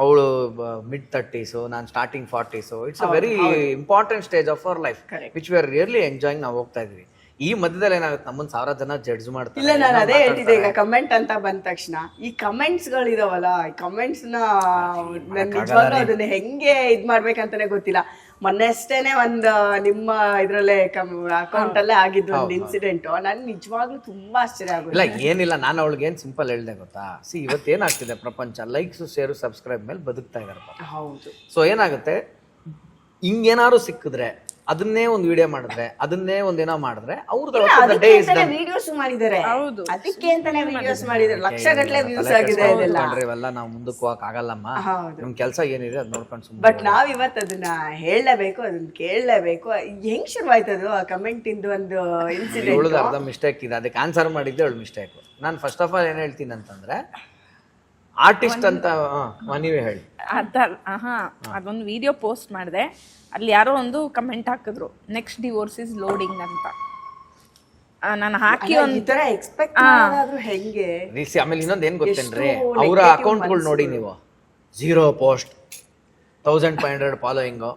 ಅವಳು mid-30s, ನಾನು starting 40s. It's a very important stage of our life which we are really enjoying. ನಾವು ಹೋಗ್ತಾ ಇದೀವಿ. ಈ ಮಧ್ಯದಲ್ಲಿ ಏನಾಗುತ್ತೆ, ನಮ್ಮನ್ನ 1000 ಜನ ಜಡ್ಜ್ ಮಾಡ್ತಾರೆ. ಇಲ್ಲ, ನಾನು ಅದೇ ಹೇಳ್ತಿದ್ದೆ. ಈಗ ಕಮೆಂಟ್ ಅಂತ ಬಂದ ತಕ್ಷಣ ಈ ಕಮೆಂಟ್ಸ್ ಗಳಿದಾವಲ್ಲ, ಈ ಕಮೆಂಟ್ಸ್ ನ ನಿಜವಾಗ್ಲೂ ಅದನ್ನ ಹೆಂಗೆ ಇದ್ ಮಾಡ್ಬೇಕಂತಾನೆ ಗೊತ್ತಿಲ್ಲ. ಮೊನ್ನೆ ಅಷ್ಟೇನೆ ಒಂದು ನಿಮ್ಮ ಇದ್ರಲ್ಲೇ ಅಕೌಂಟ್ ಅಲ್ಲೇ ಆಗಿದ್ದು ಒಂದು ಇನ್ಸಿಡೆಂಟ್. ನನ್ ನಿಜವಾಗ್ಲೂ ತುಂಬಾ ಆಶ್ಚರ್ಯ ಆಗುತ್ತೆ. ಇಲ್ಲ ಏನಿಲ್ಲ, ನಾನು ಅವಳಿಗೆ ಏನ್ ಸಿಂಪಲ್ ಹೇಳ್ದೆ ಗೊತ್ತಾ, ಇವತ್ತೇನಾಗ್ತಿದೆ ಪ್ರಪಂಚ ಲೈಕ್ಸ್ ಶೇರು ಸಬ್ಸ್ಕ್ರೈಬ್ ಮೇಲೆ ಬದುಕ್ತಾ ಇದಾರೆ. ಹೌದು. ಸೊ ಏನಾಗುತ್ತೆ, ಹಿಂಗೇನಾದ್ರು ಸಿಕ್ಕಿದ್ರೆ ಅದನ್ನೇ ಒಂದು ವಿಡಿಯೋ ಮಾಡಿದ್ರೆ, ಅದನ್ನೇ ಒಂದೇನೋ ಮಾಡಿದ್ರೆ ಅವ್ರದ್ದು ವಿಡಿಯೋಸ್ ಮಾಡಿದ್ದಾರೆ. ಅದಕ್ಕೆ ಅಂತಾನೆ ವಿಡಿಯೋಸ್ ಮಾಡಿದ್ದಾರೆ. ಲಕ್ಷಗಟ್ಟಲೆ ವ್ಯೂಸ್ ಆಗಿದೆ. ಇವೆಲ್ಲ ನಾವು ಮುಂದಕ್ಕೆ ಹೋಗಕ್ ಆಗಲ್ಲಮ್ಮ, ನಮ್ ಕೆಲಸ ಏನಿದೆ ಅದ್ ನೋಡ್ಕೊಂಡು ಸುಮ್ಮನೆ. ಬಟ್ ನಾವ್ ಇವತ್ತು ಅದನ್ನ ಹೇಳಲೇಬೇಕು, ಅದನ್ನ ಕೇಳಲೇಬೇಕು. ಹೆಂಗ್ ಶುರುವಾಯ್ತು ಅದು ಆ ಕಮೆಂಟ್ ಇಂದು ಒಂದು ಇನ್ಸಿಡೆಂಟ್? ಉಳಿದ ಅರ್ಧ ಮಿಸ್ಟೇಕ್ ಇದೆ, ಅದಕ್ಕೆ ಆನ್ಸರ್ ಮಾಡಿದ್ದೆ ಅವಳು ಮಿಸ್ಟೇಕ್. ನಾನು ಫಸ್ಟ್ ಆಫ್ ಆಲ್ ಏನ್ ಹೇಳ್ತೀನಿ ಅಂತಂದ್ರೆ, ಆರ್ಟಿಸ್ಟ್ ಅಂತ ನೀವೇ ಹೇಳಿ. ಅದೊಂದು ವಿಡಿಯೋ ಪೋಸ್ಟ್ ಮಾಡಿದೆ, ಅಲ್ಲಿ ಯಾರೋ ಒಂದು ಕಮೆಂಟ್ ಹಾಕಿದ್ರು, ನೆಕ್ಸ್ಟ್ ಡಿವೋರ್ಸ್ ಇಸ್ ಲೋಡಿಂಗ್ ಅಂತ. ನಾನು ಹಾಕಿ ಒಂಥರ ಎಕ್ಸ್ಪೆಕ್ಟ್ ಮಾಡೋದಾದ್ರೂ ಹೆಂಗೆ ರೀಸಿ. ಆಮೇಲೆ ಇನ್ನೊಂದು ಏನ್ ಗೊತ್ತೇನ್ರಿ, ಅವರ ಅಕೌಂಟ್ಗಳು ನೋಡಿ ನೀವು, 0 ಪೋಸ್ಟ್, 1500 ಫಾಲೋಯಿಂಗು,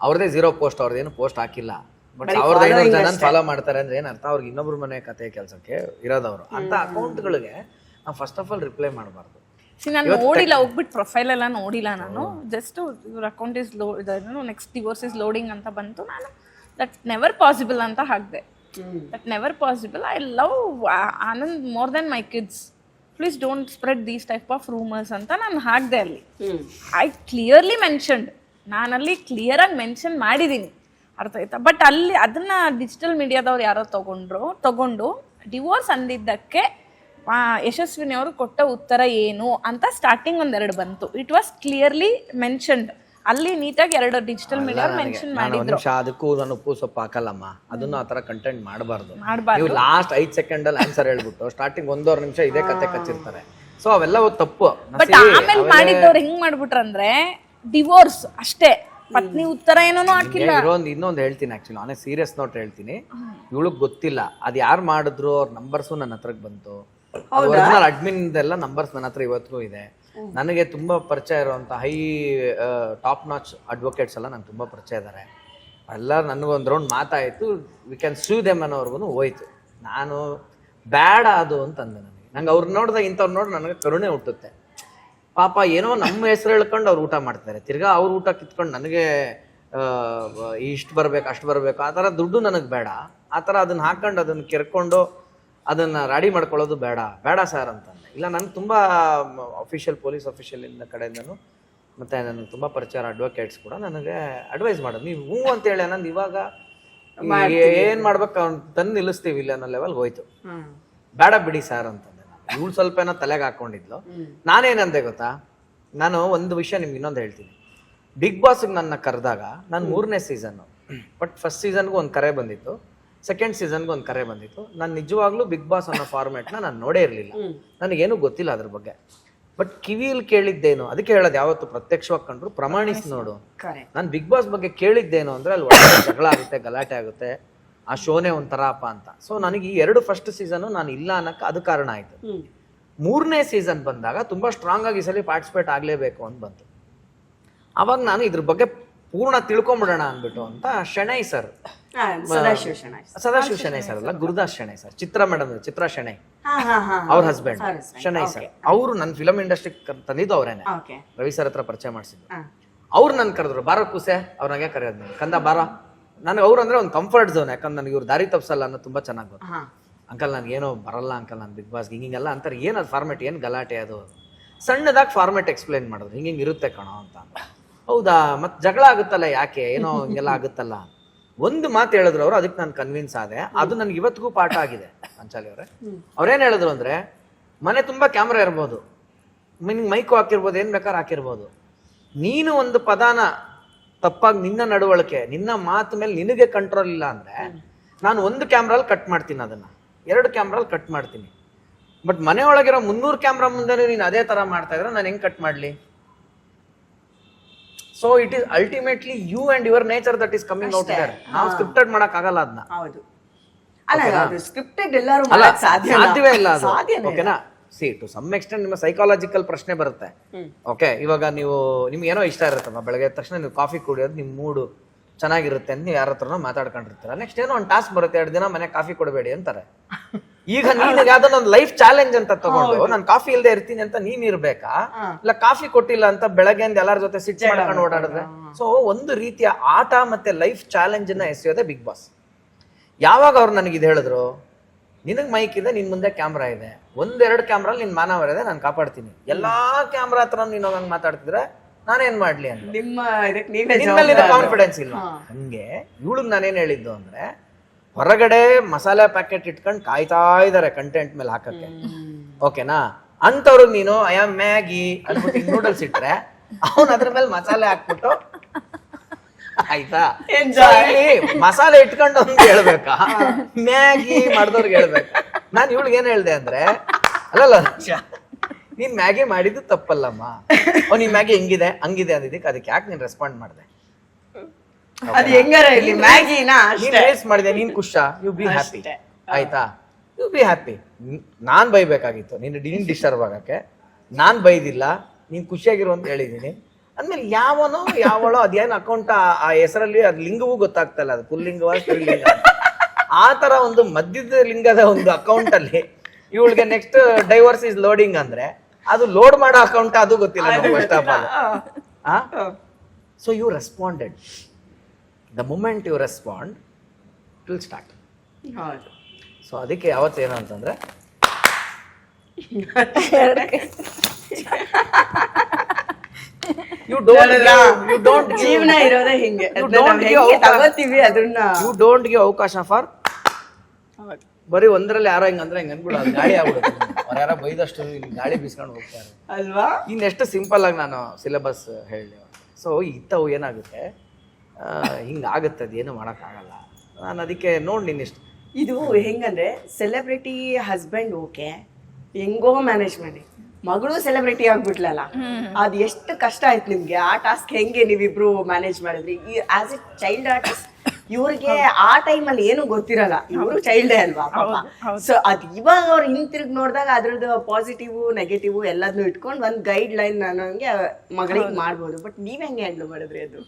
ಅವ್ರದೇ 0 ಪೋಸ್ಟ್, ಅವ್ರದ್ದೇನು ಪೋಸ್ಟ್ ಹಾಕಿಲ್ಲ. ಬಟ್ 1500 ಜನ ಫಾಲೋ ಮಾಡ್ತಾರೆ ಅಂದ್ರೆ ಏನರ್ಥ, ಅವ್ರಿಗೆ ಇನ್ನೊಬ್ರ ಮನೆ ಕತೆ ಕೆಲಸಕ್ಕೆ ಇರೋದವ್ರು ಅಂತ ಅಕೌಂಟ್ಗಳಿಗೆ ನಾವು ಫಸ್ಟ್ ಆಫ್ ಆಲ್ ರಿಪ್ಲೈ ಮಾಡಬಾರ್ದು. ನಾನು ನೋಡಿಲ್ಲ, ಹೋಗ್ಬಿಟ್ಟು ಪ್ರೊಫೈಲ್ ಎಲ್ಲ ನೋಡಿಲ್ಲ ನಾನು. ಜಸ್ಟ್ ಇವ್ರ account is next divorce is loading ಅಂತ ಬಂತು. ನಾನು ದಟ್ ನೆವರ್ ಪಾಸಿಬಲ್ ಅಂತ ಹಾಕಿದೆ. That never possible. I love Anand more than my kids. Please don't spread these type of rumours ಅಂತ ನಾನು ಹಾಕಿದೆ ಅಲ್ಲಿ. ಐ ಕ್ಲಿಯರ್ಲಿ ಮೆನ್ಷನ್ಡ್, ನಾನಲ್ಲಿ ಕ್ಲಿಯರಾಗಿ ಮೆನ್ಷನ್ ಮಾಡಿದ್ದೀನಿ, ಅರ್ಥ ಆಯ್ತಾ? ಬಟ್ ಅಲ್ಲಿ ಅದನ್ನ ಡಿಜಿಟಲ್ ಮೀಡಿಯಾದವ್ರು ಯಾರೋ ತಗೊಂಡು ಡಿವೋರ್ಸ್ ಅಂದಿದ್ದಕ್ಕೆ ಯಶಸ್ವಿನಿ ಅವರು ಕೊಟ್ಟ ಉತ್ತರ ಏನು ಅಂತ ಸ್ಟಾರ್ಟಿಂಗ್ 1-2 ಬಂತು. ಇಟ್ ವಾಸ್ ಕ್ಲಿಯರ್ಲಿ ಮೆನ್ಷನ್ಡ್ ಅಲ್ಲಿ, ನೀಟಾಗಿ 2 ಡಿಜಿಟಲ್ ಮೀಡಿಯಾ ಮೆನ್ಷನ್ ಮಾಡಿದ್ರು. ಅದಕ್ಕೂ ನಾನು ಉಪ್ಪು ಸೊಪ್ಪು ಹಾಕಲ್ಲಮ್ಮ, ಅದನ್ನು ಆತರ ಕಂಟೆಂಟ್ ಮಾಡಬಾರ್ದು. ನೀವು ಲಾಸ್ಟ್ 5 ಸೆಕೆಂಡ್ ಅಲ್ಲಿ ಆನ್ಸರ್ ಹೇಳ್ಬಿಟ್ಟು ಸ್ಟಾರ್ಟಿಂಗ್ 1-2 ನಿಮಿಷ ಇದೇ ಕತೆ ಕಚ್ಚಿರ್ತಾರೆ. ಸೊ ಅವೆಲ್ಲ ತಪ್ಪು. ಬಟ್ ಆಮೇಲೆ ಮಾಡಿದ್ದವ್ರು ಹೆಂಗ್ ಮಾಡ್ಬಿಟ್ರಂದ್ರೆ ಡಿವೋರ್ಸ್ ಅಷ್ಟೇ, ಪತ್ನಿ ಉತ್ತರ ಏನೋ ಹಾಕಿಲ್ಲ. ಇನ್ನೊಂದು ಹೇಳ್ತೀನಿ, ಆಕ್ಚುಲಿ ನಾನೇ ಸೀರಿಯಸ್ ನೋಟ್ ಹೇಳ್ತೀನಿ. ಇವಳಿಗೆ ಗೊತ್ತಿಲ್ಲ ಅದ್ ಯಾರು ಮಾಡಿದ್ರು, ಅವ್ರ ನಂಬರ್ಸು ನನ್ನ ಹತ್ರಕ್ಕೆ ಬಂತು. ಒರಿಜಿನಲ್ ಅಡ್ಮಿನ್ ಎಲ್ಲ ನಂಬರ್ಸ್ ನನ್ನ ಹತ್ರ ಇವತ್ತಿಗೂ ಇದೆ. ನನಗೆ ತುಂಬಾ ಪರಿಚಯ ಇರುವಂತ ಹೈ ಟಾಪ್ ನಾಚ್ ಅಡ್ವೊಕೇಟ್ಸ್ ಎಲ್ಲ ನಂಗೆ ತುಂಬಾ ಪರಿಚಯ ಇದ್ದಾರೆ. ಎಲ್ಲ ನನಗೊಂದು ರೌಂಡ್ ಮಾತಾಯ್ತು, ವಿ ಕ್ಯಾನ್ ಸೂ ದೆಮ್ ಅನ್ನೋರ್ಗು ಹೋಯ್ತು. ನಾನು ಬೇಡ ಅದು ಅಂತಂದೆ. ನಂಗೆ ಅವ್ರು ನೋಡಿದಾಗ ಇಂಥವ್ರು ನೋಡಿ ನನಗೆ ಕರುಣೆ ಹುಟ್ಟುತ್ತೆ. ಪಾಪ ಏನೋ ನಮ್ಮ ಹೆಸರು ಹೇಳ್ಕೊಂಡು ಅವ್ರು ಊಟ ಮಾಡ್ತಾರೆ, ತಿರ್ಗಾ ಅವ್ರ ಊಟ ಕಿತ್ಕೊಂಡು ನನಗೆ ಇಷ್ಟು ಬರ್ಬೇಕು ಅಷ್ಟು ಬರ್ಬೇಕು ಆ ಥರ ದುಡ್ಡು ನನಗೆ ಬೇಡ. ಆ ಥರ ಅದನ್ನ ಹಾಕೊಂಡು ಅದನ್ನ ಕೆರ್ಕೊಂಡು ಅದನ್ನ ರೆಡಿ ಮಾಡ್ಕೊಳ್ಳೋದು ಬೇಡ ಸರ್ ಅಂತಂದೆ. ಇಲ್ಲ, ನನಗೆ ತುಂಬ ಅಫಿಷಿಯಲ್ ಪೊಲೀಸ್ ಅಫಿಷಿಯಲ್ ಕಡೆಯಿಂದನೂ ಮತ್ತೆ ನನಗೆ ತುಂಬ ಪರಿಚಯ ಅಡ್ವೊಕೇಟ್ಸ್ ಕೂಡ ನನಗೆ ಅಡ್ವೈಸ್ ಮಾಡೋದು, ನೀವು ಹ್ಞೂ ಅಂತೇಳಿ ನಂದು ಇವಾಗ ಏನು ಮಾಡ್ಬೇಕು ತಂದು ನಿಲ್ಲಿಸ್ತೀವಿ ಇಲ್ಲ ಅನ್ನೋ ಲೆವೆಲ್ ಹೋಯ್ತು. ಬೇಡ ಬಿಡಿ ಸರ್ ಅಂತಂದೆ. ಇವಳು ಸ್ವಲ್ಪ ಏನೋ ತಲೆಗೆ ಹಾಕೊಂಡಿದ್ಲು. ನಾನೇನಂದೆ ಗೊತ್ತಾ, ನಾನು ಒಂದು ವಿಷಯ ನಿಮ್ಗೆ ಇನ್ನೊಂದು ಹೇಳ್ತೀನಿ. ಬಿಗ್ ಬಾಸ್ಗೆ ನನ್ನ ಕರೆದಾಗ ನಾನು 3ನೇ ಸೀಸನ್ನು, ಬಟ್ ಫಸ್ಟ್ ಸೀಸನ್ಗೂ ಒಂದು ಕರೆ ಬಂದಿತ್ತು, ಸೆಕೆಂಡ್ ಸೀಸನ್ಗೂ ಒಂದು ಕರೆ ಬಂದಿತ್ತು. ನಾನು ನಿಜವಾಗ್ಲೂ ಬಿಗ್ ಬಾಸ್ ಅನ್ನೋ ಫಾರ್ಮ್ಯಾಟ್ನ ನಾನು ನೋಡೇ ಇರಲಿಲ್ಲ, ನನಗೇನು ಗೊತ್ತಿಲ್ಲ ಅದ್ರ ಬಗ್ಗೆ. ಬಟ್ ಕಿವಿಯಲ್ಲಿ ಕೇಳಿದ್ದೇನು, ಅದಕ್ಕೆ ಹೇಳೋದು, ಯಾವತ್ತು ಪ್ರತ್ಯಕ್ಷವಾಗಿ ಕಂಡ್ರು ಪ್ರಮಾಣಿಸಿ ನೋಡು. ನಾನು ಬಿಗ್ ಬಾಸ್ ಬಗ್ಗೆ ಕೇಳಿದ್ದೇನು ಅಂದ್ರೆ ಅಲ್ಲಿ ಒಳ್ಳೆ ಜಗಳ ಆಗುತ್ತೆ, ಗಲಾಟೆ ಆಗುತ್ತೆ, ಆ ಶೋನೇ ಒಂಥರಪ್ಪ ಅಂತ. ಸೊ ನನಗೆ ಈ 2 ಫಸ್ಟ್ ಸೀಸನ್ ನಾನು ಇಲ್ಲ ಅನ್ನಕ್ಕೆ ಅದು ಕಾರಣ ಆಯ್ತು. 3ನೇ ಸೀಸನ್ ಬಂದಾಗ ತುಂಬಾ ಸ್ಟ್ರಾಂಗ್ ಆಗಿ ಈ ಸಲ ಪಾರ್ಟಿಸಿಪೇಟ್ ಆಗ್ಲೇಬೇಕು ಅಂತ ಬಂತು. ಅವಾಗ ನಾನು ಇದ್ರ ಬಗ್ಗೆ ಪೂರ್ಣ ತಿಳ್ಕೊಂಬಿಡೋಣ ಅಂದ್ಬಿಟ್ಟು ಅಂತ ಶೆಣೈ ಸರ್, ಸದಾಶಿವ ಶೆಣೈ ಸರ್ ಅಲ್ಲ, ಗುರುದಾಸ್ ಶೆಣೈ ಸರ್, ಚಿತ್ರ ಮೇಡಮ್, ಚಿತ್ರ ಶೆಣೈ ಅವ್ರ ಹಸ್ಬೆಂಡ್ ಶೆಣೈ ಸರ್, ಅವರು ನನ್ನ ಫಿಲಂ ಇಂಡಸ್ಟ್ರಿ ತಂದಿದ್ದು ಅವರೇನೆ, ರವಿ ಸರ್ ಹತ್ರ ಪರಿಚಯ ಮಾಡಿಸಿದ್ದು. ಅವ್ರು ನನ್ ಕರೆದ್ರು, ಬಾರೋ ಕೂಸೆ, ಅವ್ರನಾಗೆ ಕರೆಯೋದು, ಕಂದ ಬಾರ. ನನಗೆ ಅವ್ರು ಅಂದ್ರೆ ಒಂದು ಕಂಫರ್ಟ್ ಝೋನ್, ಯಾಕಂದ್ರೆ ನನಗೆ ಇವ್ರು ದಾರಿ ತಪ್ಸಲ್ಲ ಅನ್ನೋ ತುಂಬಾ ಚೆನ್ನಾಗಿ ಗೊತ್ತು. ಅಂಕಲ್ ನನ್ಗೇನೋ ಬರಲ್ಲ ಅಂಕಲ್, ನಾನು ಬಿಗ್ ಬಾಸ್ಗೆ ಹಿಂಗೆಲ್ಲ ಅಂತಾರೆ, ಏನದು ಫಾರ್ಮೆಟ್, ಏನು ಗಲಾಟೆ ಅದು, ಸಣ್ಣದಾಗಿ ಫಾರ್ಮೆಟ್ ಎಕ್ಸ್ಪ್ಲೈನ್ ಮಾಡೋದು, ಹಿಂಗೆ ಇರುತ್ತೆ ಕಣೋ ಅಂತ. ಹೌದಾ, ಮತ್ತೆ ಜಗಳ ಆಗುತ್ತಲ್ಲ, ಯಾಕೆ ಏನೋ ಹಿಂಗೆಲ್ಲ ಆಗುತ್ತಲ್ಲ. ಒಂದು ಮಾತು ಹೇಳಿದ್ರು ಅವರು, ಅದಕ್ಕೆ ನಾನು ಕನ್ವಿನ್ಸ್ ಆದೆ. ಅದು ನನ್ಗೆ ಇವತ್ತಿಗೂ ಪಾಠ ಆಗಿದೆ. ಪಂಚಾಲಿ ಅವರೇ ಅವ್ರೇನ್ ಹೇಳಿದ್ರು ಅಂದ್ರೆ, ಮನೆ ತುಂಬಾ ಕ್ಯಾಮ್ರಾ ಇರ್ಬೋದು, ಮೈಕು ಹಾಕಿರ್ಬೋದು, ಏನ್ ಬೇಕಾದ್ರೆ ಹಾಕಿರ್ಬೋದು, ನೀನು ಒಂದು ಪದಾನ ತಪ್ಪಾಗಿ ನಿನ್ನ ನಡವಳಿಕೆ, ನಿನ್ನ ಮಾತು ಮೇಲೆ ನಿನಗೆ ಕಂಟ್ರೋಲ್ ಇಲ್ಲ ಅಂದ್ರೆ, ನಾನು 1 ಕ್ಯಾಮ್ರಲ್ಲಿ ಕಟ್ ಮಾಡ್ತೀನಿ, ಅದನ್ನ 2 ಕ್ಯಾಮ್ರಲ್ಲಿ ಕಟ್ ಮಾಡ್ತೀನಿ. ಬಟ್ ಮನೆಯೊಳಗಿರೋ 300 ಕ್ಯಾಮ್ರಾ ಮುಂದೆ ನೀನು ಅದೇ ತರ ಮಾಡ್ತಾ ಇದ್ರೆ ನಾನು ಹೆಂಗ್ ಕಟ್ ಮಾಡ್ಲಿ? So it is ultimately you and your nature that is coming out there. ನಾವು ಸ್ಕ್ರಿಪ್ಟೆಡ್ ಮಾಡಕ್ ಆಗಲ್ಲ ಅದನ್ನ. ಹೌದು, ಅಲ್ಲ ಸ್ಕ್ರಿಪ್ಟೆಡ್ ಎಲ್ಲರೂ ಮಾಡಕ್ ಸಾಧ್ಯವೇ ಇಲ್ಲ ಅದು, ಓಕೆನಾ? ಟು ಸಮ್ ಎಕ್ಸ್ಟೆಂಟ್ ನಿಮ್ಮ ಸೈಕಾಲಜಿಕಲ್ ಪ್ರಶ್ನೆ ಬರುತ್ತೆ. ಓಕೆ, ಇವಾಗ ನಿಮ್ಗೆ ಏನೋ ಇಷ್ಟ ಇರುತ್ತಮ್ಮ, ಬೆಳಗ್ಗೆ ಎದ್ದ ತಕ್ಷಣ ನೀವು ಕಾಫಿ ಕುಡಿಯೋದು ನಿಮ್ಮ ಮೂಡು ಚೆನ್ನಾಗಿರುತ್ತೆ ಅಂತ ನೀವು ಯಾರ ಹತ್ರನೋ ಮಾತಾಡ್ಕೊಂಡಿರ್ತೀರ. ನೆಕ್ಸ್ಟ್ ಏನೋ ಒಂದು ಟಾಸ್ಕ್ ಬರುತ್ತೆ, 2 ದಿನ ಮನೆ ಕಾಫಿ ಕೊಡಬೇಡಿ ಅಂತಾರೆ. ಈಗ ನೀನು ಯಾವ್ದೋ ಒಂದು ಲೈಫ್ ಚಾಲೆಂಜ್ ಅಂತ ತಗೊಂಡು ನಾನು ಕಾಫಿ ಇಲ್ಲದೆ ಇರ್ತೀನಿ ಅಂತ ನೀನ್ ಇರ್ಬೇಕಾ, ಇಲ್ಲ ಕಾಫಿ ಕೊಟ್ಟಿಲ್ಲ ಅಂತ ಬೆಳಗ್ಗೆಯಿಂದ ಎಲ್ಲರ ಜೊತೆ ಸಿಟ್ ಮಾಡ್ಕೊಂಡು ಓಡಾಡಿದ್ರೆ? ಸೊ ಒಂದು ರೀತಿಯ ಆಟ ಮತ್ತೆ ಲೈಫ್ ಚಾಲೆಂಜ್ ಅನ್ನ ಎಸೆಯೋದೇ ಬಿಗ್ ಬಾಸ್. ಯಾವಾಗ ಅವ್ರು ನನಗೆ ಇದು ಹೇಳಿದ್ರು, ನಿನಗ್ ಮೈಕ್ ಇದೆ, ನಿನ್ ಮುಂದೆ ಕ್ಯಾಮ್ರಾ ಇದೆ, 1-2 ಕ್ಯಾಮ್ರಾ ನಿನ್ ಮಾನವರ ಇದೆ, ನಾನು ಕಾಪಾಡ್ತೀನಿ. ಎಲ್ಲಾ ಕ್ಯಾಮ್ರಾ ಹತ್ರ ನೀನ್ ಹೋಗಂಗ್ ಮಾತಾಡ್ತಿದ್ರೆ ನಾನೇನ್ ಮಾಡ್ಲಿ ಅಂತ ನಿಮ್ಮ ಕಾನ್ಫಿಡೆನ್ಸ್ ಇಲ್ಲ. ಹಂಗೆ ಇವಳಿಗೆ ನಾನೇನ್ ಹೇಳಿದ್ದು ಅಂದ್ರೆ, ಹೊರಗಡೆ ಮಸಾಲೆ ಪ್ಯಾಕೆಟ್ ಇಟ್ಕೊಂಡು ಕಾಯ್ತಾ ಇದಾರೆ ಕಂಟೆಂಟ್ ಮೇಲೆ ಹಾಕಕ್ಕೆ, ಓಕೆನಾ? ಅಂತವ್ರಿಗೆ ನೀನು ಮ್ಯಾಗಿ ಅನ್ಬಿಟ್ಟು ನೂಡಲ್ಸ್ ಇಟ್ರೆ ಅವನ್ ಅದ್ರ ಮೇಲೆ ಮಸಾಲೆ ಹಾಕ್ಬಿಟ್ಟು, ಆಯ್ತಾ, ಮಸಾಲೆ ಇಟ್ಕೊಂಡು ಅವ್ನಿಗೆ ಹೇಳ್ಬೇಕಾ, ಮ್ಯಾಗಿ ಮಾಡ್ದವ್ರಿಗೆ ಹೇಳ್ಬೇಕಾ? ನಾನ್ ಇವಳಿಗೆ ಏನ್ ಹೇಳ್ದೆ ಅಂದ್ರೆ, ಅಲ್ಲಲ್ಲ ನೀನ್ ಮ್ಯಾಗಿ ಮಾಡಿದ್ದು ತಪ್ಪಲ್ಲಮ್ಮ, ನೀನ್ ಮ್ಯಾಗಿ ಹೆಂಗಿದೆ ಹಂಗಿದೆ ಅಂದಿದ್ದಕ್ಕೆ ಅದಕ್ಕೆ ಯಾಕೆ ನೀನ್ ರೆಸ್ಪಾಂಡ್ ಮಾಡ್ದೆ? ಅದು ಹೆಂಗಾರ ಇಲ್ಲಿ ಮ್ಯಾಗಿನ ರೇಸ್ ಮಾಡಿದೆ, ನೀನ್ ಖುಷಾ, ಯು ಬಿ ಹ್ಯಾಪಿ, ಆಯ್ತಾ, ಯು ಬಿ ಹ್ಯಾಪಿ. ನಾನ್ ಬೈಬೇಕಾಗಿತ್ತು ನೀನ್ ಡಿಸ್ಟರ್ಬ್ ಆಗಕ್ಕೆ, ನಾನ್ ಬೈದಿಲ್ಲ, ನೀನ್ ಖುಷಿಯಾಗಿರು ಅಂತ ಹೇಳಿದೀನಿ. ಅಂದ್ಮೇಲೆ ಯಾವಳೋ ಅದೇನ್ ಅಕೌಂಟ್ ಆ ಹೆಸರಲ್ಲಿ ಅದ್ ಲಿಂಗವೂ ಗೊತ್ತಾಗ್ತಾ ಇಲ್ಲ, ಅದು ಪುಲ್ಲಿಂಗವ ಸ್ತ್ರೀಲಿಂಗ, ಆ ತರ ಒಂದು ಮಧ್ಯದ ಲಿಂಗದ ಒಂದು ಅಕೌಂಟ್ ಅಲ್ಲಿ ಇವಳಿಗೆ ನೆಕ್ಸ್ಟ್ ಡೈವರ್ಸ್ ಇಸ್ ಲೋಡಿಂಗ್ ಅಂದ್ರೆ ಅದು ಲೋಡ್ ಮಾಡೋ ಅಕೌಂಟ್ ಅದು ಗೊತ್ತಿಲ್ಲ first of all. So you responded. The moment you respond it will start. So ಅದಕ್ಕೆ ಯಾವತ್ತೇನು ಅಂತಂದ್ರೆ, ಜೀವನ ಇರೋದೇ ಹಿಂಗೆ, ತಗೋತೀವಿ ಅದನ್ನ. ಯು ಡೋಂಟ್ ಗಿವ್ ಅವಕಾಶ ಫಾರ್ ಬರೀ ಒಂದ್ರಲ್ಲಿ ಯಾರೋ ಹಿಂಗಂದ್ರೆ ಹಿಂಗ ಅನ್ಬಿಡು, ಅದು ಗಾಳಿ ಆಗ್ಬಿಡುತ್ತೆ. ಅವ್ರ ಯಾರೋ ಬೈದಷ್ಟು ಗಾಳಿ ಬೀಸ್ಕೊಂಡು ಹೋಗ್ತಾರೆ ಅಲ್ವಾ? ಇನ್ನೆಷ್ಟು ಸಿಂಪಲ್ ಆಗಿ ನಾನು ಸಿಲೆಬಸ್ ಹೇಳಿ. ಸೊ ಇಂಥವು ಏನಾಗುತ್ತೆ, ಹಿಂಗಾಗುತ್ತೆ, ಅದೇನು ಮಾಡೋಕ್ಕಾಗಲ್ಲ. ನಾನು ಅದಕ್ಕೆ ನೋಡಿ ನಿನ್ನಿಷ್ಟು. ಇದು ಹೆಂಗಂದ್ರೆ ಸೆಲೆಬ್ರಿಟಿ ಹಸ್ಬೆಂಡ್ ಓಕೆ, ಹೆಂಗೋ ಮ್ಯಾನೇಜ್ ಮಾಡಿ, ಮಗಳು ಸೆಲೆಬ್ರಿಟಿ ಆಗ್ಬಿಟ್ಲಲ್ಲ, ಅದ್ ಎಷ್ಟು ಕಷ್ಟ ಆಯ್ತು ನಿಮ್ಗೆ. ಆ ಟಾಸ್ಕ್ ಹೆಂಗೆ ನೀವಿಬ್ರು ಮ್ಯಾನೇಜ್ ಮಾಡಿದ್ರಿ? ಆಸ್ ಎ ಚೈಲ್ಡ್ ಆರ್ಟಿಸ್ಟ್ ಇವ್ರಿಗೆ ಆ ಟೈಮಲ್ಲಿ ಏನು ಗೊತ್ತಿರಲ್ಲ, ಇವರು ಚೈಲ್ಡೇ ಅಲ್ವಾ ಪಾಪ. ಸೊ ಅದ್ ಇವಾಗ ಅವ್ರು ಹಿಂತಿರುಗಿ ನೋಡಿದಾಗ ಅದ್ರದ್ದು ಪಾಸಿಟಿವ್ ನೆಗೆಟಿವ್ ಎಲ್ಲದನ್ನೂ ಇಟ್ಕೊಂಡು ಒಂದ್ ಗೈಡ್ ಲೈನ್ ನನಗೆ ಮಗಳಿಗೆ ಮಾಡ್ಬೋದು. ಬಟ್ ನೀವ್ ಹೆಂಗೆ ಹ್ಯಾಂಡ್ಲ್ ಮಾಡಿದ್ರಿ ಅದು?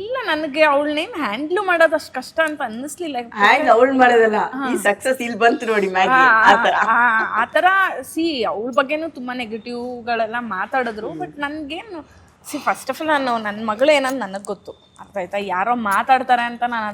ಇಲ್ಲ, ನನಗೆ ಅವಳನ್ನೇನ್ ಹ್ಯಾಂಡ್ಲ್ ಮಾಡೋದು ಅಷ್ಟು ಕಷ್ಟ ಅಂತ ಅನ್ನಿಸ್ಲಿಲ್ಲ. ಹ್ಯಾಂಡ್ ಅವಳು ಮಾಡೋದಲ್ಲ, ಈ ಸಕ್ಸಸ್ ಇಲ್ಲಿ ಬಂತು ನೋಡಿ ಮ್ಯಾಗಿ ಆತರ. ಅವಳ ಬಗ್ಗೆನೂ ತುಂಬಾ ನೆಗೆಟಿವ್ಗಳೆಲ್ಲ ಮಾತಾಡಿದ್ರು. ಬಟ್ ನನ್ಗೇನು ಫಸ್ಟ್ ಆಫ್ ಆಲ್ ನನ್ನ ಮಗಳು ಏನಂತ ನನಗ್ ಗೊತ್ತು, ಅರ್ಥ ಆಯ್ತಾ? ಯಾರೋ ಮಾತಾಡ್ತಾರೆ ಅಂತ ನಾನು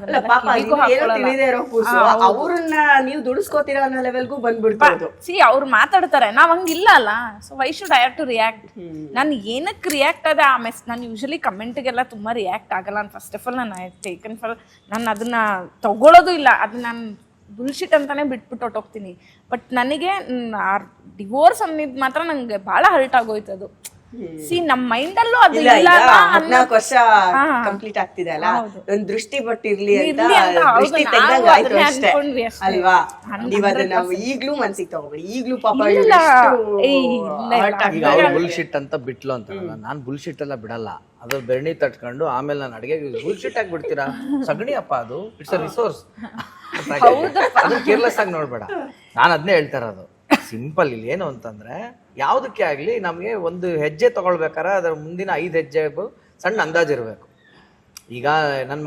ಅವ್ರನ್ನ ನೀವು ದುಡಿಸ್ಕೋತೀರಾ ಅನ್ನೋ ಲೆವೆಲ್ಗೂ ಬಂದ್ಬಿಡ್ಬೋದು. ಅವ್ರು ಮಾತಾಡ್ತಾರೆ, ನಾವ್ ಹಂಗಿಲ್ಲ ಅಲ್ಲ. So why should I have to react? ನಾನು ಏನಕ್ಕೆ ರಿಯಾಕ್ಟ್ ಆದೆ ಆ ನಾನು ಯೂಶಲಿ ಕಮೆಂಟ್ಗೆಲ್ಲ ತುಂಬಾ ರಿಯಾಕ್ಟ್ ಆಗಲ್ಲ. ನಾನು first of all taken for ನಾನು ಅದನ್ನ ತಗೊಳ್ಳೋದು ಇಲ್ಲ, ಅದನ್ನ ನಾನು ಬುಲ್ಶಿಟ್ ಅಂತಾನೆ ಬಿಟ್ಬಿಟ್ಟು ಹೊಟ್ಟೋಗ್ತೀನಿ. ಬಟ್ ನನಗೆ ಡಿವೋರ್ಸ್ ಅನ್ನಿದ್ ಮಾತ್ರ ನಂಗೆ ಬಹಳ ಹರ್ಟ್ ಆಗೋಯ್ತು. ಅದು ನಮ್ಮ ಮೈಂಡ್ ಅಲ್ಲೂ ಅದು ಇಲ್ಲ. 14 ವರ್ಷ ಕಂಪ್ಲೀಟ್ ಆಗ್ತಿದೆ ಅಲ್ಲ, ಒಂದ್ ದೃಷ್ಟಿ ಬಟ್ಟಿರ್ಲಿ ಅಂತ ದೃಷ್ಟಿ ತೆಗ್ದಂಗ ಆಯ್ತು ಅಷ್ಟೇ ಅಲ್ವಾ? ನೀವ್ ಅದನ್ನ ಈಗ್ಲೂ ಮನ್ಸಿಗೆ ತಗೋಬೇಡಿ. ಈಗ್ಲೂ ಪಾಪ ಬುಲ್ಶಿಟ್ ಅಂತ ಬಿಟ್ಲು ಅಂತ. ನಾನ್ ಬುಲ್ಶಿಟ್ ಎಲ್ಲ ಬಿಡಲ್ಲ, ಅದು ಬೆರಣಿ ತಟ್ಕೊಂಡು ಆಮೇಲೆ ನಾನು ಅಡಿಗೆ ಬುಲ್ಶಿಟ್ ಆಗಿ ಬಿಡ್ತೀರಾ? ಸಗಣಿ ಅಪ್ಪ, ಅದು ಇಟ್ಸ್ ಅ ರಿಸೋರ್ಸ್. ಕೇರ್ಲೆಸ್ ಆಗಿ ನೋಡ್ಬೇಡ. ನಾನು ಅದನ್ನೇ ಹೇಳ್ತಾ ಇರೋದು. ಸಿಂಪಲ್ ಇಲ್ಲಿ ಏನು ಅಂತಂದ್ರೆ, ಯಾವುದಕ್ಕೆ ಆಗ್ಲಿ ನಮಗೆ ಒಂದು ಹೆಜ್ಜೆ ತಗೊಳ್ಬೇಕಾರೆ ಅದರ ಮುಂದಿನ 5 ಹೆಜ್ಜೆ ಸಣ್ಣ ಅಂದಾಜು ಇರಬೇಕು. ಈಗ ನನ್ನ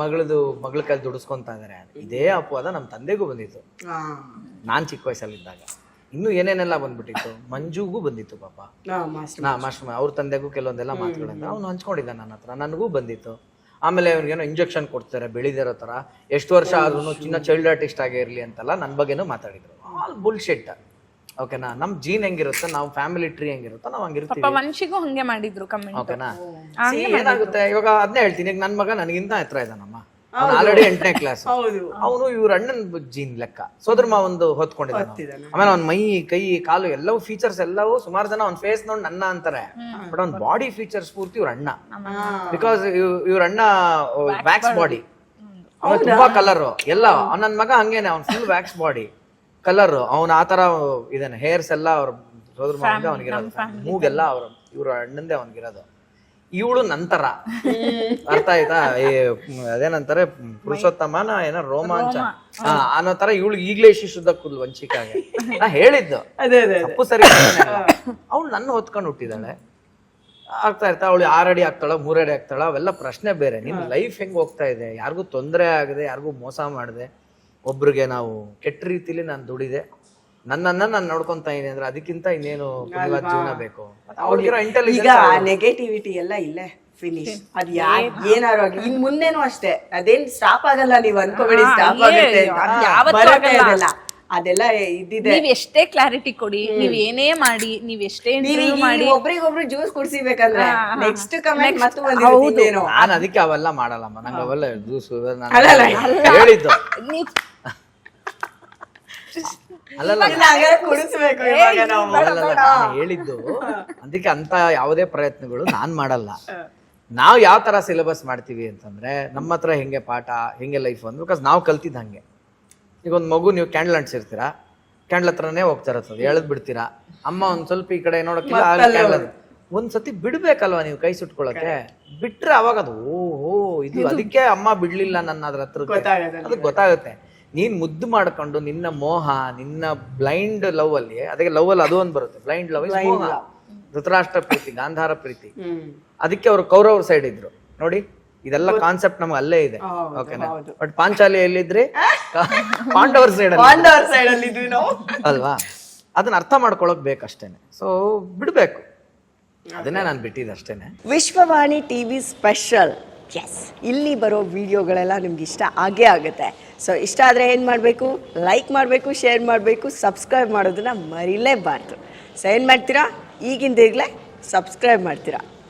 ಮಗಳ ಕೈ ದುಡಿಸ್ಕೊಂತ ಇದಾರೆ, ಇದೇ ಅಪವಾದ ನಮ್ಮ ತಂದೆಗೂ ಬಂದಿತ್ತು ನಾನ್ ಚಿಕ್ಕ ವಯಸ್ಸಲ್ಲಿದ್ದಾಗ. ಇನ್ನು ಏನೇನೆಲ್ಲ ಬಂದ್ಬಿಟ್ಟಿತ್ತು, ಮಂಜುಗೂ ಬಂದಿತ್ತು ಪಾಪ. ಮಾಸ್ಟರ್ ಅವ್ರ ತಂದೆಗೂ ಕೆಲವೊಂದೆಲ್ಲ ಮಾತುಗಳನ್ನ ಅವ್ನು ಹಂಚ್ಕೊಂಡಿದ್ದ ನನ್ನ ಹತ್ರ, ನನಗೂ ಬಂದಿತ್ತು. ಆಮೇಲೆ ಅವ್ನಿಗೇನೋ ಇಂಜೆಕ್ಷನ್ ಕೊಡ್ತಾರೆ ಬೆಳಿದಿರೋ ತರ, ಎಷ್ಟು ವರ್ಷ ಆದ್ರೂ ಚಿನ್ನ ಚೈಲ್ಡ್ ಆರ್ಟಿಸ್ಟ್ ಆಗೇ ಇರ್ಲಿ ಅಂತೆಲ್ಲ ನನ್ನ ಬಗ್ಗೆನೂ ಮಾತಾಡಿದ್ರು. All bullshit. ಓಕೆನಾ? ನಮ್ ಜೀನ್ ಹೆಂಗಿರುತ್ತೆ, ನಾವು ಫ್ಯಾಮಿಲಿ ಟ್ರೀ ಹೆಂಗಿರುತ್ತೋ ನಾವು ಹಂಗಿರ್ತೀವಿ. ವಂಶಿಗೂ ಹಂಗೆ ಮಾಡಿದ್ರು ಕಮೆಂಟ್. ಓಕೆನಾ? ಏನಾಗುತ್ತೆ ಇವಾಗ ಅದನ್ನೇ ಹೇಳ್ತೀನಿ. ಈಗ ನನ್ ಮಗ ನನಗಿಂತ ಎತ್ತರ ಇದ್ದಾನಮ್ಮ, ಆಲ್ರೆಡಿ 8ನೇ ಕ್ಲಾಸ್. ಅವನು ಇವ್ರ ಅಣ್ಣನ್ ಜೀನ್ ಲೆಕ್ಕ ಸೋದರ ಮಾವಂದು ಹೊತ್ಕೊಂಡಿದ್ದಾನೆ. ಆಮೇಲೆ ಅವ್ನ ಮೈ ಕೈ ಕಾಲು ಎಲ್ಲವೂ ಫೀಚರ್ಸ್ ಎಲ್ಲವೂ ಸುಮಾರು ಜನ ಅವ್ನ ಫೇಸ್ ನೋಡಿ ನನ್ನ ಅಂತಾರೆ. ಬಟ್ ಅವ್ನ ಬಾಡಿ ಫೀಚರ್ಸ್ ಪೂರ್ತಿ ಇವ್ರ ಅಣ್ಣ. ಬಿಕಾಸ್ ಇವ್ರ ಅಣ್ಣ ವ್ಯಾಕ್ಸ್ ಬಾಡಿ, ಅವನು ತುಂಬಾ ಕಲರ್ ಎಲ್ಲ. ನನ್ ಮಗ ಹಂಗೇನೆ, ಅವ್ನ ಫುಲ್ ವ್ಯಾಕ್ಸ್ ಬಾಡಿ ಕಲರ್. ಅವನ ಆತರ ಇದಾನೆ. ಹೇರ್ಸ್ ಎಲ್ಲ ಅವ್ರ ಸೋದರ ಮಾವಂದೆ ಅವನಿಗಿರೋದು, ಮೂಗೆಲ್ಲ ಇವ್ರ ಅಣ್ಣಂದೇ ಅವನಿಗಿರೋದು. ಇವಳು ನಂತರ ಅರ್ಥ ಆಯ್ತಾ ಅದೇನಂತಾರೆ ಪುರುಷೋತ್ತಮನ ಏನೋ ರೋಮಾಂಚ ಅನ್ನೋ ತರ ಇವಳು ಈಗ್ಲೇ ಶಿಶುದ್ದ ಕೂದ್ಲು ವಂಚಿಕಾಗೆ ನಾ ಹೇಳಿದ್ದು ಅದೇ ಅದೇ ತಪ್ಪು ಸರಿ ಅವಳು ನನ್ನ ಹೊತ್ಕೊಂಡು ಹುಟ್ಟಿದಾಳೆ ಆಗ್ತಾ ಇರ್ತಾ ಅವಳು 6 ಅಡಿ ಆಗ್ತಾಳ 3 ಅಡಿ ಆಗ್ತಾಳ ಅವೆಲ್ಲ ಪ್ರಶ್ನೆ ಬೇರೆ. ನಿನ್ ಲೈಫ್ ಹೆಂಗ್ ಹೋಗ್ತಾ ಇದೆ, ಯಾರಿಗೂ ತೊಂದರೆ ಆಗದೆ, ಯಾರಿಗೂ ಮೋಸ ಮಾಡದೆ, ಒಬ್ರಿಗೆ ನಾವು ಕೆಟ್ಟ ರೀತಿಲಿ ನಾನು ದುಡಿದೆ, ನನ್ನನ್ನ ನಾನು ನೋಡ್ಕೊಂತ ಇದೀನಿ ಅಂದ್ರೆ ಅದಕ್ಕಿಂತ ಇನ್ನೇನು ಪುಣ್ಯವಾದ ಜೀವನ ಬೇಕು. ಅವ್ಳಿಗಿರೋ ಈಗ ಇಂಟೆಲಿಜೆನ್ಸ್ ನೆಗೆಟಿವಿಟಿ ಎಲ್ಲ ಇಲ್ಲೇ ಫಿನಿಶ್. ಅದ್ ಏನಾರು ಆಗ್ಲಿ ಇನ್ ಮುಂದೇನು ಅಷ್ಟೇ ಅದೇನ್ ಸ್ಟಾಪ್ ಆಗಲ್ಲ, ನೀವ್ ಅನ್ಕೋಬೇಡಿ ಸ್ಟಾಪ್ ಆಗುತ್ತೆ ಅಂತ. ಬರತ್ತೆ ಅದೆಲ್ಲ ಅದೆಲ್ಲ ಇದ್ದಿದೆ. ನೀವ್ ಎಷ್ಟೇ ಕ್ಲಾರಿಟಿ ಕೊಡಿ, ನೀವ್ ಏನೇ ಮಾಡಿ, ನೀವ್ ಎಷ್ಟೇ interview ಮಾಡಿ, ಒಬ್ರಿಗೊಬ್ರು ಜ್ಯೂಸ್ ಕುಡ್ಸಿಬೇಕಂದ್ರೆ ನೆಕ್ಸ್ಟ್ ಕಮೆಂಟ್ ಮತ್ತು ಬಂದಿದ್ದೇನೋ. ನಾನು ಅದಕ್ಕೆ ಅವೆಲ್ಲ ಮಾಡಲ್ಲಮ್ಮ. ನಂಗೆ ಅವೆಲ್ಲ ಜ್ಯೂಸು ಹೇಳಿದ್ದು ನೀವ್ ಕುಡಿಸ್ಬೇಕು ಇವಾಗ ನಾವು. ನಾನು ಹೇಳಿದ್ದು ಅದಕ್ಕೆ ಅಂತ ಯಾವುದೇ ಪ್ರಯತ್ನಗಳು ನಾನ್ ಮಾಡಲ್ಲ. ನಾವ್ ಯಾವ ತರ ಸಿಲೆಬಸ್ ಮಾಡ್ತೀವಿ ಅಂತಂದ್ರೆ ನಮ್ಮ ಹತ್ರ ಹೆಂಗೆ ಪಾಠ ಹೆಂಗೆ ಲೈಫ್ ಅಂದ್ರೆ ಬಿಕಾಸ್ ನಾವು ಕಲ್ತಿದ್ದ ಹಂಗೆ. ಈಗ ಒಂದು ಮಗು ನೀವು ಕ್ಯಾಂಡಲ್ ಅಂಟಿಸಿರ್ತೀರಾ, ಕ್ಯಾಂಡಲ್ ಹತ್ರನೇ ಹೋಗ್ತಾ ಇರ್ತದೆ, ಎಳೆದ್ ಬಿಡ್ತೀರಾ, ಅಮ್ಮ ಒಂದ್ ಸ್ವಲ್ಪ ಈ ಕಡೆ ನೋಡಕ್ಕಿಲ್ಲ, ಒಂದ್ಸತಿ ಬಿಡ್ಬೇಕಲ್ವಾ ನೀವು ಕೈ ಸುಟ್ಕೊಳಕ್ಕೆ. ಬಿಟ್ರೆ ಅವಾಗ ಅದು ಓಹೋ ಇದು ಅದಕ್ಕೆ ಅಮ್ಮ ಬಿಡ್ಲಿಲ್ಲ ನನ್ನ ಅದ್ರ ಹತ್ರ ಅದಕ್ಕೆ ಗೊತ್ತಾಗುತ್ತೆ. ನೀನ್ ಮುದ್ದು ಮಾಡ್ಕೊಂಡು ನಿನ್ನ ಮೋಹ, ನಿನ್ನ ಬ್ಲೈಂಡ್ ಲವ್ ಅಲ್ಲಿ, ಅದಕ್ಕೆ ಲವ್ ಅಲ್ಲಿ ಅದು ಒಂದು ಬರುತ್ತೆ, ಬ್ಲೈಂಡ್ ಲವ್ ಮೋಹ. ಧೃತರಾಷ್ಟ್ರ ಪ್ರೀತಿ, ಗಾಂಧಾರ ಪ್ರೀತಿ, ಅದಕ್ಕೆ ಅವರು ಕೌರವ್ರ ಸೈಡ್ ಇದ್ರು ನೋಡಿ. ಇದೆಲ್ಲ ಕಾನ್ಸೆಪ್ಟ್ ನಮ್ಗೆ ಅಲ್ಲೇ ಇದೆ, ಓಕೆನಾ? ಬಟ್ ಪಾಂಚಾಲಿ ಎಲ್ಲಿದ್ರಿ, ಪಾಂಡವರ ಸೈಡ್ ಅಲ್ಲಿ ಇದ್ವಿ ನಾವು ಅಲ್ವಾ? ಅದನ್ನ ಅರ್ಥ ಮಾಡ್ಕೊಳಕ್ ಬೇಕಷ್ಟೇನೆ. ಸೊ ಬಿಡ್ಬೇಕು, ಅದನ್ನೇ ನಾನು ಬಿಟ್ಟಿದ್ದೆ ಅಷ್ಟೇನೆ. Vishwavani TV special. ಎಸ್, ಇಲ್ಲಿ ಬರೋ ವಿಡಿಯೋಗಳೆಲ್ಲ ನಿಮ್ಗೆ ಇಷ್ಟ ಆಗೇ ಆಗುತ್ತೆ. ಸೊ ಇಷ್ಟ ಆದರೆ ಏನು ಮಾಡಬೇಕು, ಲೈಕ್ ಮಾಡಬೇಕು, ಶೇರ್ ಮಾಡಬೇಕು, ಸಬ್ಸ್ಕ್ರೈಬ್ ಮಾಡೋದನ್ನ ಮರಿಲೇಬಾರ್ದು. ಸೊ ಏನು ಮಾಡ್ತೀರಾ, ಈಗಿಂದ ಈಗಲೇ ಸಬ್ಸ್ಕ್ರೈಬ್ ಮಾಡ್ತೀರಾ.